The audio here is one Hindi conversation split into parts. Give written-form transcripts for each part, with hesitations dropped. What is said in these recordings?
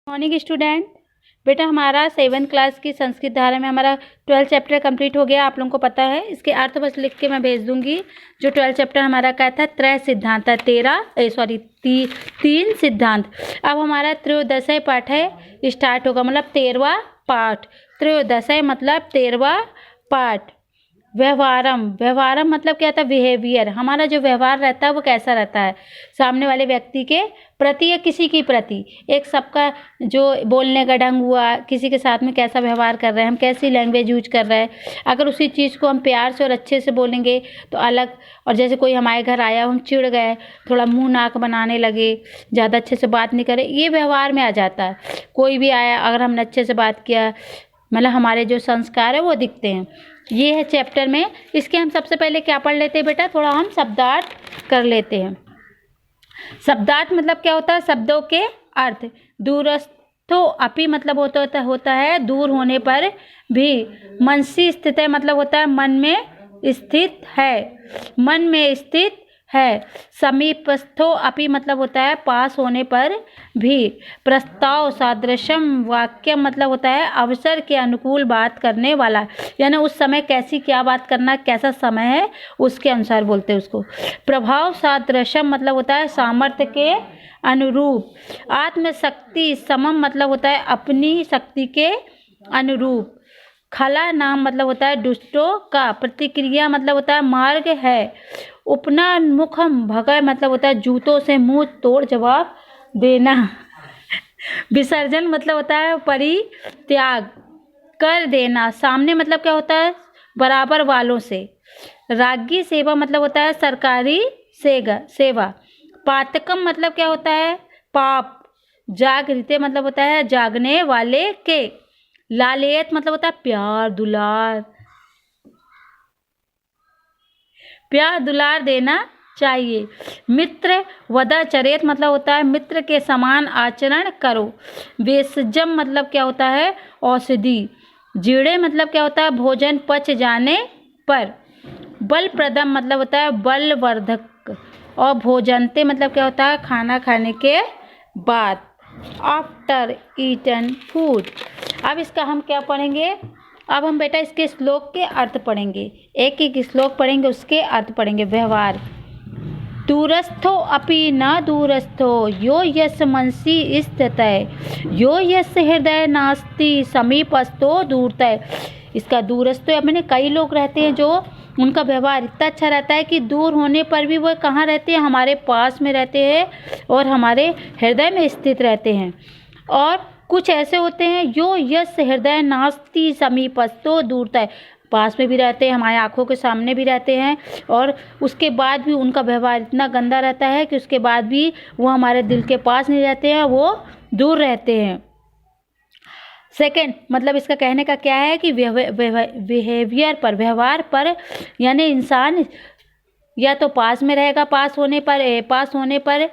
Morning student. बेटा हमारा 7th क्लास की संस्कृत धारा में हमारा 12 चैप्टर कंप्लीट हो गया। आप लोगों को पता है, इसके अर्थ बस लिख के मैं भेज दूंगी। जो 12 चैप्टर हमारा क्या था, त्रय सिद्धांत, 3 सिद्धांत। अब हमारा त्रयोदशय पाठ है, स्टार्ट होगा, मतलब 13वां पाठ। त्रयोदशय मतलब 13वां पाठ। व्यवहारम मतलब क्या था, बिहेवियर। हमारा जो व्यवहार रहता है वो कैसा रहता है, सामने वाले व्यक्ति के प्रति या किसी की प्रति। एक सबका जो बोलने का ढंग हुआ, किसी के साथ में कैसा व्यवहार कर रहे हैं हम, कैसी लैंग्वेज यूज कर रहे हैं। अगर उसी चीज़ को हम प्यार से और अच्छे से बोलेंगे तो अलग, और जैसे कोई हमारे घर आया, हम चिढ़ गए, थोड़ा मुंह नाक बनाने लगे, ज़्यादा अच्छे से बात नहीं करे, ये व्यवहार में आ जाता है। कोई भी आया, अगर हमने अच्छे से बात किया, मतलब हमारे जो संस्कार है वो दिखते हैं। ये है चैप्टर में। इसके हम सबसे पहले क्या पढ़ लेते हैं बेटा, थोड़ा हम शब्दार्थ कर लेते हैं। शब्दार्थ मतलब क्या होता है, शब्दों के अर्थ। दूरस्थो अपि मतलब होता है दूर होने पर भी। मनसी स्थित है मतलब होता है मन में स्थित है, मन में स्थित है। समीपस्थो अपि मतलब होता है पास होने पर भी। प्रस्ताव सादृश्यम वाक्य मतलब होता है अवसर के अनुकूल बात करने वाला, यानी उस समय कैसी क्या बात करना, कैसा समय है उसके अनुसार बोलते हैं उसको। प्रभाव सादृश्यम मतलब होता है सामर्थ्य के अनुरूप। आत्मशक्ति समम मतलब होता है अपनी शक्ति के अनुरूप। खला नाम मतलब होता है दुष्टों का। प्रतिक्रिया मतलब होता है मार्ग है। उपनामुखम भगय मतलब होता है जूतों से मुंह तोड़ जवाब देना। विसर्जन मतलब होता है परित्याग कर देना। सामने मतलब क्या होता है, बराबर वालों से। राज्ञी सेवा मतलब होता है सरकारी सेवा। पातकम मतलब क्या होता है, पाप। जागृते मतलब होता है जागने वाले के। लालेयत मतलब होता है प्यार दुलार देना चाहिए। मित्र वदाचरेत मतलब होता है मित्र के समान आचरण करो। वेशजम मतलब क्या होता है औषधि। जीणे मतलब क्या होता है भोजन पच जाने पर। बलप्रदम मतलब होता है बलवर्धक। और भोजनते मतलब क्या होता है खाना खाने के बाद, आफ्टर ईटन फूड। अब इसका हम क्या पढ़ेंगे, अब हम बेटा इसके श्लोक के अर्थ पढ़ेंगे। एक एक श्लोक पढ़ेंगे, उसके अर्थ पढ़ेंगे। व्यवहार। दूरस्थो अपि न दूरस्थो यो यस मनसि स्थितय यो यस हृदय नास्ति समीपस्थो दूरतय। इसका दूरस्थो, अपने कई लोग रहते हैं जो उनका व्यवहार इतना अच्छा रहता है कि दूर होने पर भी वो कहाँ रहते हैं, हमारे पास में रहते हैं और हमारे हृदय में स्थित रहते हैं। और कुछ ऐसे होते हैं यो यस हृदय नास्ति समीपस्थो दूरतय, पास में भी रहते हैं, हमारे आंखों के सामने भी रहते हैं, और उसके बाद भी उनका व्यवहार इतना गंदा रहता है कि उसके बाद भी वो हमारे दिल के पास नहीं रहते हैं, वो दूर रहते हैं। सेकंड मतलब इसका कहने का क्या है कि बिहेवियर पर, व्यवहार पर, यानी इंसान या तो पास में रहेगा, पास होने पर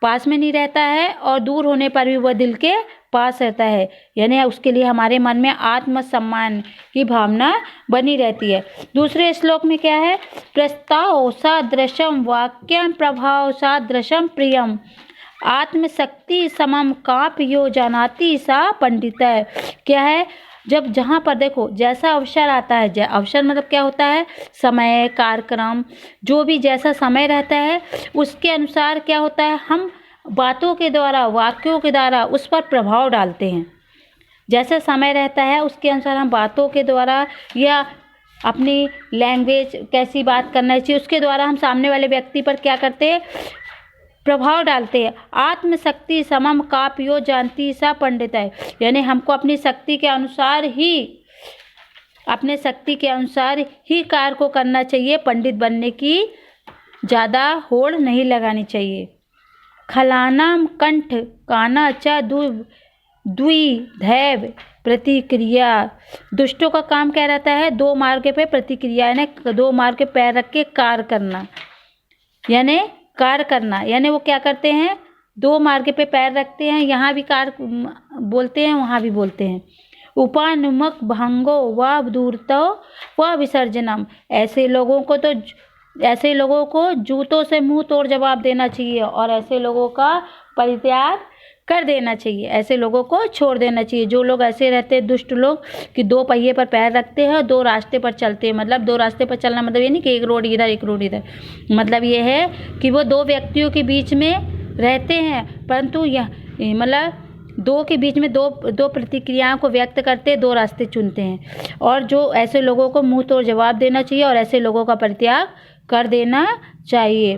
पास में नहीं रहता है, और दूर होने पर भी वह दिल के पास रहता है, यानी उसके लिए हमारे मन में आत्मसम्मान की भावना बनी रहती है। दूसरे श्लोक में क्या है, प्रस्ताव सादृशम वाक्यम प्रभाव सादृशम प्रियम आत्मशक्ति समम काप यो जानाति सा पंडित है। क्या है, जब जहाँ पर देखो जैसा अवसर आता है, अवसर मतलब क्या होता है, समय, कार्यक्रम, जो भी जैसा समय रहता है उसके अनुसार क्या होता है, हम बातों के द्वारा, वाक्यों के द्वारा उस पर प्रभाव डालते हैं। जैसा समय रहता है उसके अनुसार हम बातों के द्वारा या अपनी लैंग्वेज, कैसी बात करना चाहिए, उसके द्वारा हम सामने वाले व्यक्ति पर क्या करते हैं, प्रभाव डालते हैं। आत्मशक्ति समम काप्यो जानती सा पंडित है, यानी हमको अपनी शक्ति के अनुसार ही कार्य को करना चाहिए। पंडित बनने की ज़्यादा होड़ नहीं लगानी चाहिए। खलानाम कंठ काना च द्विधैव प्रतिक्रिया। दुष्टों का काम क्या रहता है, दो मार्ग पे प्रतिक्रिया, यानी दो मार्ग पे पैर रख के कार्य करना, यानी वो क्या करते हैं, दो मार्ग पे पैर रखते हैं, यहाँ भी कार बोलते हैं, वहाँ भी बोलते हैं। उपानुमुख भंगो व दूरतो व विसर्जनम। ऐसे लोगों को जूतों से मुंह तोड़ जवाब देना चाहिए, और ऐसे लोगों का परित्याग कर देना चाहिए, ऐसे लोगों को छोड़ देना चाहिए। जो लोग ऐसे रहते हैं दुष्ट लोग कि दो पहिए पर पैर रखते हैं और दो रास्ते पर चलते हैं, मतलब दो रास्ते पर चलना मतलब ये नहीं कि एक रोड इधर एक रोड इधर, मतलब ये है कि वो दो व्यक्तियों के बीच में रहते हैं, परंतु यह मतलब दो के बीच में दो प्रतिक्रियाओं को व्यक्त करते, दो रास्ते चुनते हैं। और जो ऐसे लोगों को मुंह तोड़ जवाब देना चाहिए और ऐसे लोगों का परित्याग कर देना चाहिए।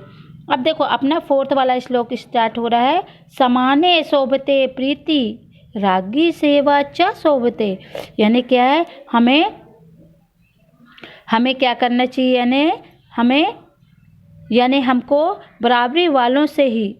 अब देखो अपना 4th वाला श्लोक स्टार्ट हो रहा है। समाने शोभते प्रीति रागी सेवा च शोभते, यानी क्या है, हमें क्या करना चाहिए, यानी हमको बराबरी वालों से ही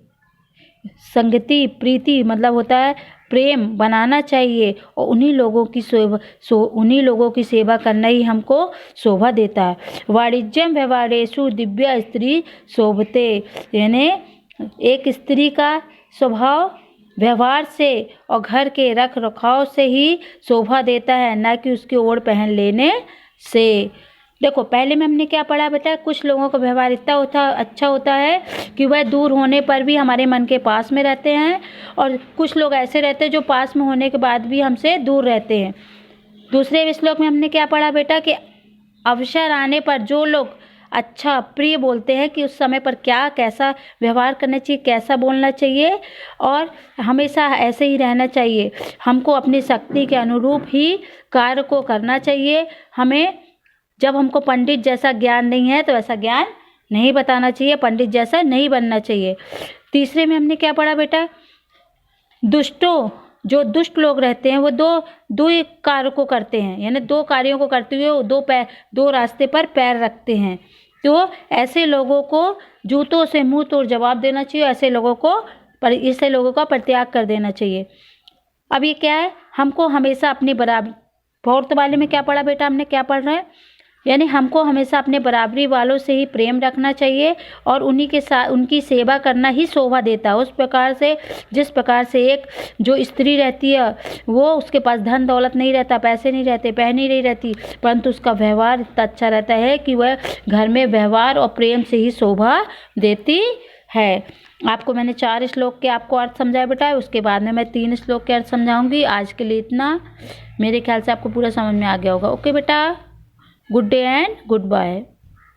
संगति प्रीति मतलब होता है प्रेम बनाना चाहिए और उन्हीं लोगों की सेवा करना ही हमको शोभा देता है। वाणिज्यम व्यवहारेषु दिव्या स्त्री शोभते, यानी एक स्त्री का स्वभाव व्यवहार से और घर के रख रखाव से ही शोभा देता है, न कि उसके ओढ़ पहन लेने से। देखो पहले में हमने क्या पढ़ा बेटा, कुछ लोगों का व्यवहार इतना अच्छा होता है कि वह दूर होने पर भी हमारे मन के पास में रहते हैं, और कुछ लोग ऐसे रहते हैं जो पास में होने के बाद भी हमसे दूर रहते हैं। दूसरे श्लोक में हमने क्या पढ़ा बेटा कि अवसर आने पर जो लोग अच्छा प्रिय बोलते हैं कि उस समय पर क्या कैसा व्यवहार करना चाहिए, कैसा बोलना चाहिए, और हमेशा ऐसे ही रहना चाहिए। हमको अपनी शक्ति के अनुरूप ही कार्य को करना चाहिए। जब हमको पंडित जैसा ज्ञान नहीं है तो ऐसा ज्ञान नहीं बताना चाहिए, पंडित जैसा नहीं बनना चाहिए। तीसरे में हमने क्या पढ़ा बेटा, जो दुष्ट लोग रहते हैं वो दो कार्य को करते हैं, यानी दो कार्यों को करते हुए दो रास्ते पर पैर रखते हैं। तो ऐसे लोगों को जूतों से मुंह तोड़ जवाब देना चाहिए, ऐसे लोगों का परित्याग कर देना चाहिए। अब ये क्या है, हमको हमेशा अपनी बराबरी, 4th वाले में क्या पढ़ा बेटा, हमने क्या पढ़ रहे हैं, यानी हमको हमेशा अपने बराबरी वालों से ही प्रेम रखना चाहिए और उन्हीं के साथ उनकी सेवा करना ही शोभा देता है। उस प्रकार से जिस प्रकार से एक जो स्त्री रहती है वो उसके पास धन दौलत नहीं रहता, पैसे नहीं रहते, पहनी नहीं रहती, परंतु उसका व्यवहार इतना अच्छा रहता है कि वह घर में व्यवहार और प्रेम से ही शोभा देती है। आपको मैंने 4 श्लोक के आपको अर्थ समझाया बेटा, उसके बाद में मैं 3 श्लोक के अर्थ समझाऊंगी। आज के लिए इतना, मेरे ख्याल से आपको पूरा समझ में आ गया होगा। ओके बेटा, good day and good bye.